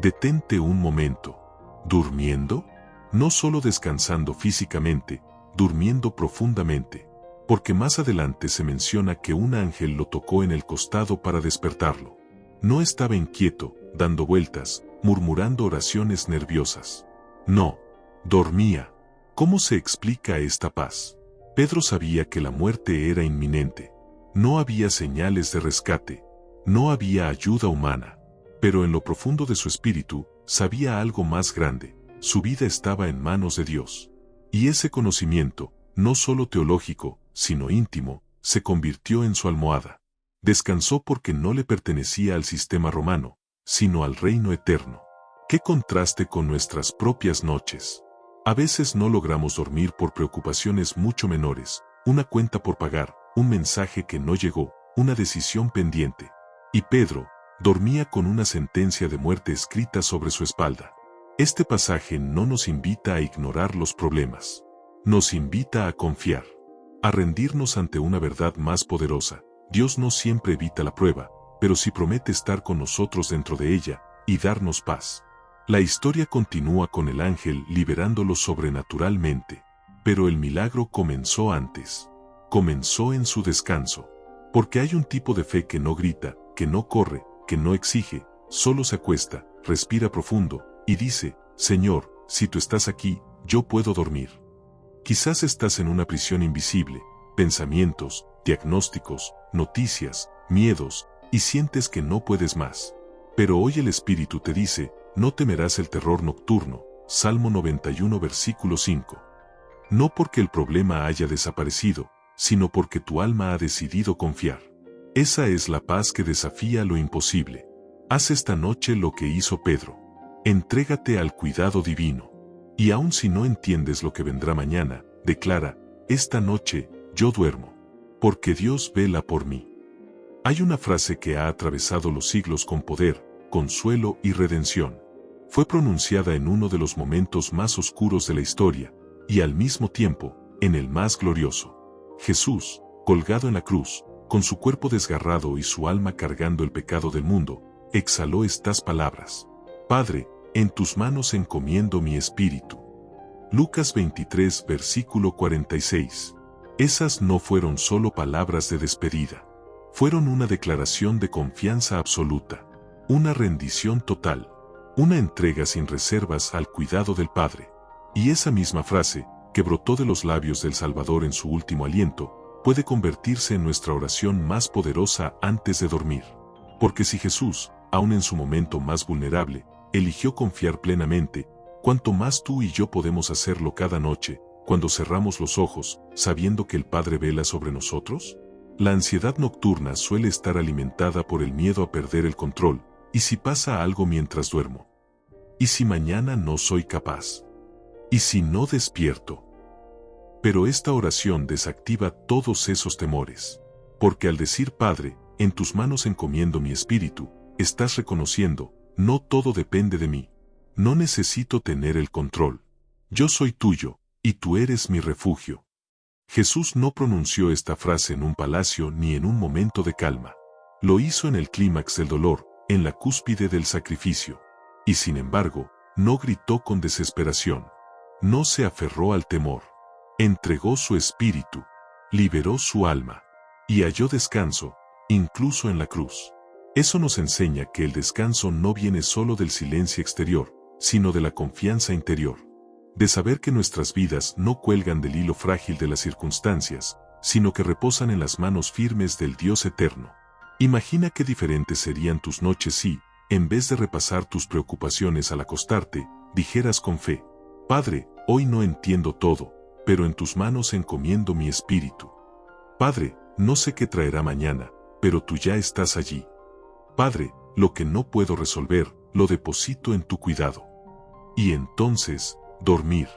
Detente un momento. ¿Durmiendo? No solo descansando físicamente, durmiendo profundamente. Porque más adelante se menciona que un ángel lo tocó en el costado para despertarlo. No estaba inquieto, dando vueltas, murmurando oraciones nerviosas. No, dormía. ¿Cómo se explica esta paz? Pedro sabía que la muerte era inminente. No había señales de rescate. No había ayuda humana. Pero en lo profundo de su espíritu, sabía algo más grande. Su vida estaba en manos de Dios. Y ese conocimiento, no solo teológico, sino íntimo, se convirtió en su almohada. Descansó porque no le pertenecía al sistema romano, sino al reino eterno. ¡Qué contraste con nuestras propias noches! A veces no logramos dormir por preocupaciones mucho menores, una cuenta por pagar, un mensaje que no llegó, una decisión pendiente. Y Pedro dormía con una sentencia de muerte escrita sobre su espalda. Este pasaje no nos invita a ignorar los problemas. Nos invita a confiar, a rendirnos ante una verdad más poderosa. Dios no siempre evita la prueba, pero sí promete estar con nosotros dentro de ella y darnos paz. La historia continúa con el ángel liberándolo sobrenaturalmente, pero el milagro comenzó antes. Comenzó en su descanso. Porque hay un tipo de fe que no grita, que no corre, que no exige, solo se acuesta, respira profundo, y dice, Señor, si tú estás aquí, yo puedo dormir. Quizás estás en una prisión invisible, pensamientos, diagnósticos, noticias, miedos, y sientes que no puedes más. Pero hoy el Espíritu te dice, no temerás el terror nocturno, Salmo 91 versículo 5. No porque el problema haya desaparecido, sino porque tu alma ha decidido confiar. Esa es la paz que desafía lo imposible. Haz esta noche lo que hizo Pedro. Entrégate al cuidado divino. Y aun si no entiendes lo que vendrá mañana, declara, esta noche, yo duermo. Porque Dios vela por mí. Hay una frase que ha atravesado los siglos con poder, consuelo y redención. Fue pronunciada en uno de los momentos más oscuros de la historia, y al mismo tiempo, en el más glorioso. Jesús, colgado en la cruz, con su cuerpo desgarrado y su alma cargando el pecado del mundo, exhaló estas palabras. Padre, en tus manos encomiendo mi espíritu. Lucas 23 versículo 46. Esas no fueron solo palabras de despedida. Fueron una declaración de confianza absoluta, una rendición total, una entrega sin reservas al cuidado del Padre. Y esa misma frase, que brotó de los labios del Salvador en su último aliento, puede convertirse en nuestra oración más poderosa antes de dormir. Porque si Jesús, aun en su momento más vulnerable, eligió confiar plenamente, ¿cuánto más tú y yo podemos hacerlo cada noche, cuando cerramos los ojos, sabiendo que el Padre vela sobre nosotros? La ansiedad nocturna suele estar alimentada por el miedo a perder el control. ¿Y si pasa algo mientras duermo? ¿Y si mañana no soy capaz? ¿Y si no despierto? Pero esta oración desactiva todos esos temores. Porque al decir Padre, en tus manos encomiendo mi espíritu, estás reconociendo, no todo depende de mí. No necesito tener el control. Yo soy tuyo, y tú eres mi refugio. Jesús no pronunció esta frase en un palacio ni en un momento de calma. Lo hizo en el clímax del dolor, en la cúspide del sacrificio. Y sin embargo, no gritó con desesperación. No se aferró al temor. Entregó su espíritu. Liberó su alma. Y halló descanso, incluso en la cruz. Eso nos enseña que el descanso no viene solo del silencio exterior, sino de la confianza interior. De saber que nuestras vidas no cuelgan del hilo frágil de las circunstancias, sino que reposan en las manos firmes del Dios eterno. Imagina qué diferentes serían tus noches si, en vez de repasar tus preocupaciones al acostarte, dijeras con fe, Padre, hoy no entiendo todo, pero en tus manos encomiendo mi espíritu. Padre, no sé qué traerá mañana, pero tú ya estás allí. Padre, lo que no puedo resolver, lo deposito en tu cuidado. Y entonces, dormir.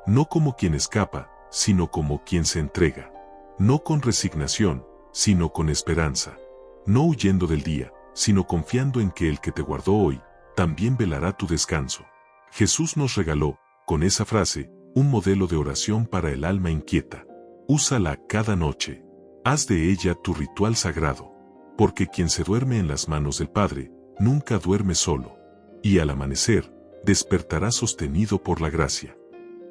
No como quien escapa, sino como quien se entrega. No con resignación, sino con esperanza. No huyendo del día, sino confiando en que el que te guardó hoy, también velará tu descanso. Jesús nos regaló, con esa frase, un modelo de oración para el alma inquieta. Úsala cada noche. Haz de ella tu ritual sagrado. Porque quien se duerme en las manos del Padre, nunca duerme solo. Y al amanecer, despertará sostenido por la gracia.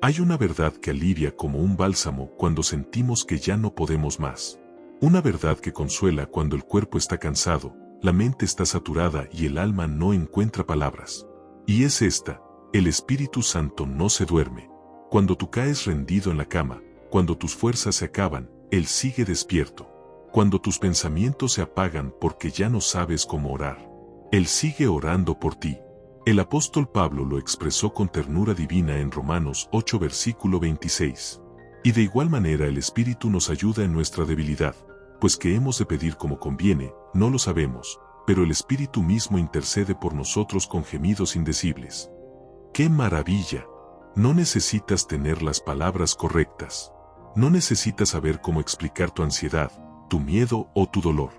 Hay una verdad que alivia como un bálsamo cuando sentimos que ya no podemos más. Una verdad que consuela cuando el cuerpo está cansado, la mente está saturada y el alma no encuentra palabras. Y es esta: el Espíritu Santo no se duerme. Cuando tú caes rendido en la cama, cuando tus fuerzas se acaban, Él sigue despierto. Cuando tus pensamientos se apagan porque ya no sabes cómo orar, Él sigue orando por ti. El apóstol Pablo lo expresó con ternura divina en Romanos 8 versículo 26. Y de igual manera el Espíritu nos ayuda en nuestra debilidad, pues que hemos de pedir como conviene, no lo sabemos, pero el Espíritu mismo intercede por nosotros con gemidos indecibles. ¡Qué maravilla! No necesitas tener las palabras correctas. No necesitas saber cómo explicar tu ansiedad, tu miedo o tu dolor.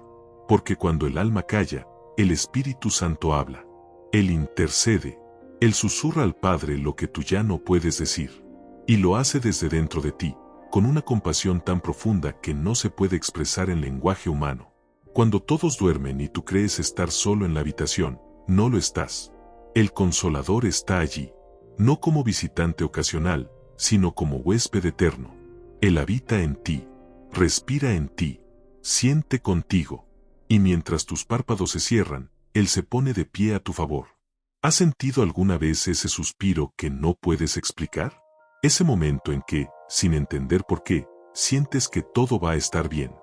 Porque cuando el alma calla, el Espíritu Santo habla. Él intercede. Él susurra al Padre lo que tú ya no puedes decir. Y lo hace desde dentro de ti, con una compasión tan profunda que no se puede expresar en lenguaje humano. Cuando todos duermen y tú crees estar solo en la habitación, no lo estás. El Consolador está allí, no como visitante ocasional, sino como huésped eterno. Él habita en ti, respira en ti, siente contigo, y mientras tus párpados se cierran, Él se pone de pie a tu favor. ¿Has sentido alguna vez ese suspiro que no puedes explicar? Ese momento en que, sin entender por qué, sientes que todo va a estar bien.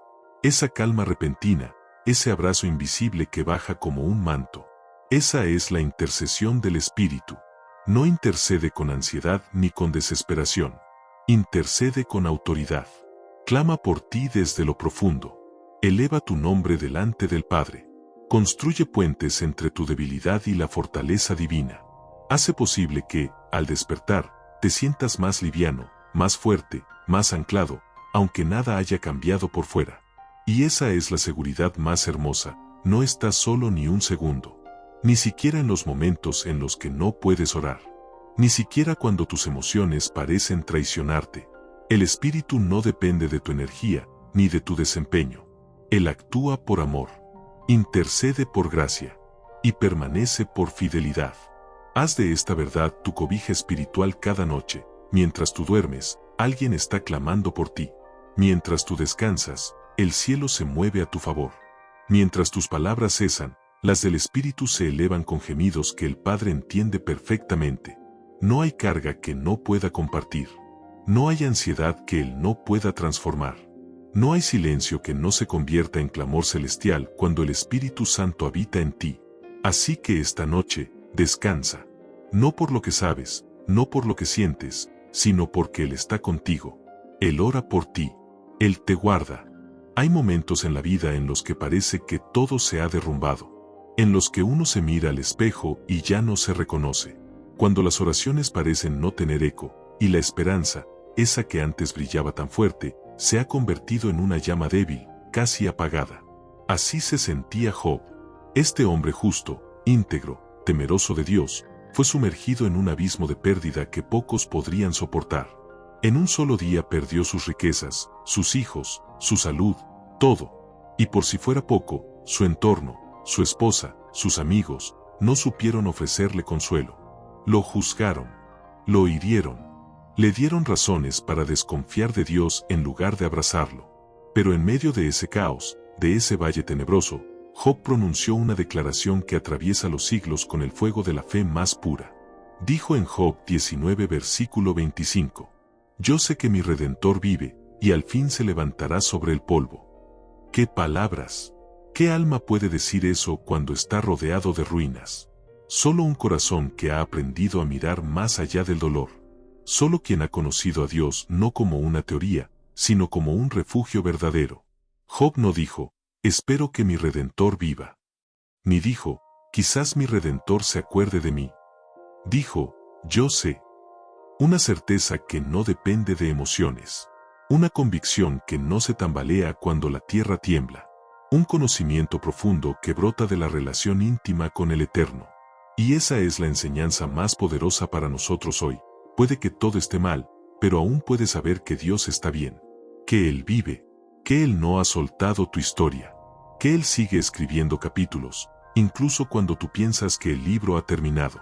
Esa calma repentina, ese abrazo invisible que baja como un manto. Esa es la intercesión del Espíritu. No intercede con ansiedad ni con desesperación. Intercede con autoridad. Clama por ti desde lo profundo. Eleva tu nombre delante del Padre. Construye puentes entre tu debilidad y la fortaleza divina. Hace posible que, al despertar, te sientas más liviano, más fuerte, más anclado, aunque nada haya cambiado por fuera. Y esa es la seguridad más hermosa: no estás solo ni un segundo. Ni siquiera en los momentos en los que no puedes orar. Ni siquiera cuando tus emociones parecen traicionarte. El Espíritu no depende de tu energía, ni de tu desempeño. Él actúa por amor. Intercede por gracia. Y permanece por fidelidad. Haz de esta verdad tu cobija espiritual cada noche. Mientras tú duermes, alguien está clamando por ti. Mientras tú descansas, el cielo se mueve a tu favor. Mientras tus palabras cesan, las del Espíritu se elevan con gemidos que el Padre entiende perfectamente. No hay carga que no pueda compartir. No hay ansiedad que Él no pueda transformar. No hay silencio que no se convierta en clamor celestial cuando el Espíritu Santo habita en ti. Así que esta noche, descansa. No por lo que sabes, no por lo que sientes, sino porque Él está contigo. Él ora por ti. Él te guarda. Hay momentos en la vida en los que parece que todo se ha derrumbado. En los que uno se mira al espejo y ya no se reconoce. Cuando las oraciones parecen no tener eco, y la esperanza, esa que antes brillaba tan fuerte, se ha convertido en una llama débil, casi apagada. Así se sentía Job. Este hombre justo, íntegro, temeroso de Dios, fue sumergido en un abismo de pérdida que pocos podrían soportar. En un solo día perdió sus riquezas, sus hijos, su salud, todo. Y por si fuera poco, su entorno, su esposa, sus amigos, no supieron ofrecerle consuelo. Lo juzgaron. Lo hirieron. Le dieron razones para desconfiar de Dios en lugar de abrazarlo. Pero en medio de ese caos, de ese valle tenebroso, Job pronunció una declaración que atraviesa los siglos con el fuego de la fe más pura. Dijo en Job 19 versículo 25: Yo sé que mi Redentor vive, y al fin se levantará sobre el polvo. ¡Qué palabras! ¿Qué alma puede decir eso cuando está rodeado de ruinas? Solo un corazón que ha aprendido a mirar más allá del dolor. Solo quien ha conocido a Dios no como una teoría, sino como un refugio verdadero. Job no dijo: espero que mi Redentor viva. Ni dijo: quizás mi Redentor se acuerde de mí. Dijo: yo sé. Una certeza que no depende de emociones. Una convicción que no se tambalea cuando la tierra tiembla. Un conocimiento profundo que brota de la relación íntima con el Eterno. Y esa es la enseñanza más poderosa para nosotros hoy. Puede que todo esté mal, pero aún puedes saber que Dios está bien. que Él vive, que Él no ha soltado tu historia, que Él sigue escribiendo capítulos, incluso cuando tú piensas que el libro ha terminado.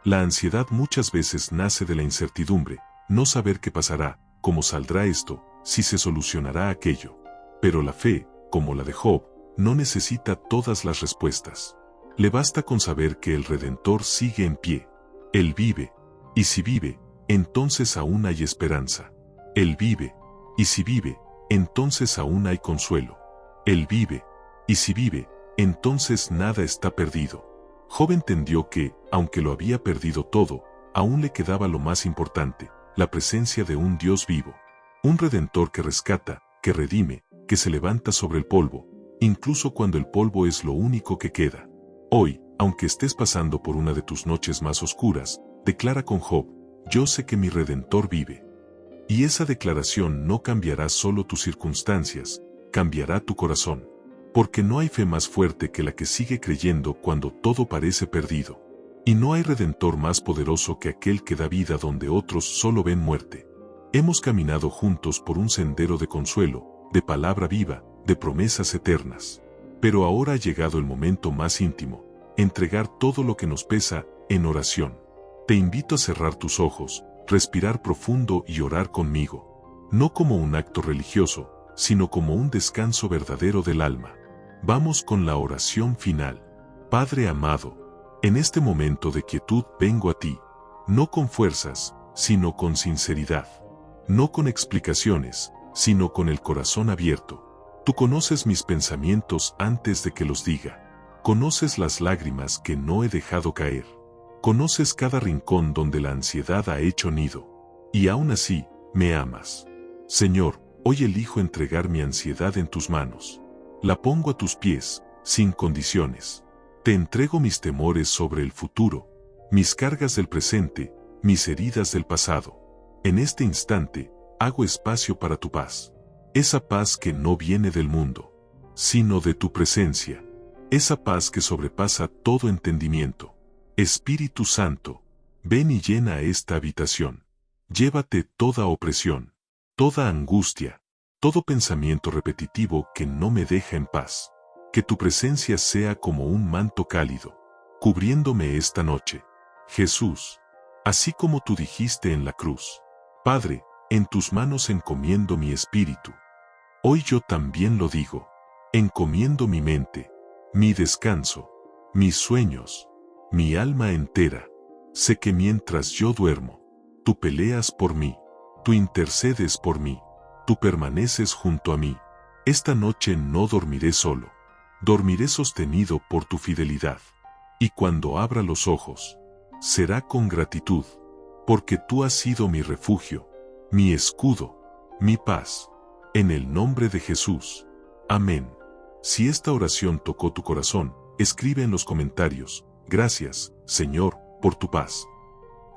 La ansiedad muchas veces nace de la incertidumbre, no saber qué pasará, cómo saldrá esto, si se solucionará aquello. Pero la fe, como la de Job, no necesita todas las respuestas. Le basta con saber que el Redentor sigue en pie. Él vive, y si vive, entonces aún hay esperanza. Él vive, y si vive, entonces aún hay consuelo. Él vive, y si vive, entonces nada está perdido. Job entendió que, aunque lo había perdido todo, aún le quedaba lo más importante, la presencia de un Dios vivo. Un Redentor que rescata, que redime, que se levanta sobre el polvo, incluso cuando el polvo es lo único que queda. Hoy, aunque estés pasando por una de tus noches más oscuras, declara con Job: yo sé que mi Redentor vive. Y esa declaración no cambiará solo tus circunstancias, cambiará tu corazón. Porque no hay fe más fuerte que la que sigue creyendo cuando todo parece perdido. Y no hay Redentor más poderoso que aquel que da vida donde otros solo ven muerte. Hemos caminado juntos por un sendero de consuelo, de palabra viva, de promesas eternas. Pero ahora ha llegado el momento más íntimo, entregar todo lo que nos pesa, en oración. Te invito a cerrar tus ojos, respirar profundo y orar conmigo. No como un acto religioso, sino como un descanso verdadero del alma. Vamos con la oración final. Padre amado, en este momento de quietud vengo a ti, no con fuerzas, sino con sinceridad. No con explicaciones, sino con el corazón abierto. Tú conoces mis pensamientos antes de que los diga. Conoces las lágrimas que no he dejado caer. Conoces cada rincón donde la ansiedad ha hecho nido. Y aún así, me amas. Señor, hoy elijo entregar mi ansiedad en tus manos. La pongo a tus pies, sin condiciones. Te entrego mis temores sobre el futuro, mis cargas del presente, mis heridas del pasado. En este instante, hago espacio para tu paz. Esa paz que no viene del mundo, sino de tu presencia. Esa paz que sobrepasa todo entendimiento. Espíritu Santo, ven y llena esta habitación. Llévate toda opresión, toda angustia, todo pensamiento repetitivo que no me deja en paz. Que tu presencia sea como un manto cálido, cubriéndome esta noche. Jesús, así como tú dijiste en la cruz. Padre, en tus manos encomiendo mi espíritu. Hoy yo también lo digo. Encomiendo mi mente, mi descanso, mis sueños, mi alma entera. Sé que mientras yo duermo, tú peleas por mí, tú intercedes por mí. Tú permaneces junto a mí. Esta noche no dormiré solo. Dormiré sostenido por tu fidelidad. Y cuando abra los ojos, será con gratitud, porque tú has sido mi refugio, mi escudo, mi paz. En el nombre de Jesús. Amén. Si esta oración tocó tu corazón, escribe en los comentarios: gracias, Señor, por tu paz.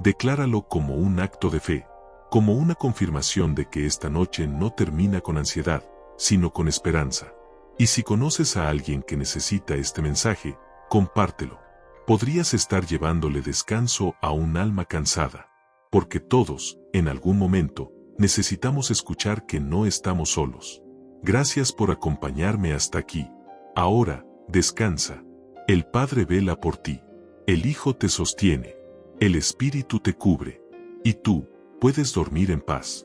Decláralo como un acto de fe, como una confirmación de que esta noche no termina con ansiedad, sino con esperanza. Y si conoces a alguien que necesita este mensaje, compártelo. Podrías estar llevándole descanso a un alma cansada. Porque todos, en algún momento, necesitamos escuchar que no estamos solos. Gracias por acompañarme hasta aquí. Ahora, descansa. El Padre vela por ti. El Hijo te sostiene. El Espíritu te cubre. Y tú, puedes dormir en paz.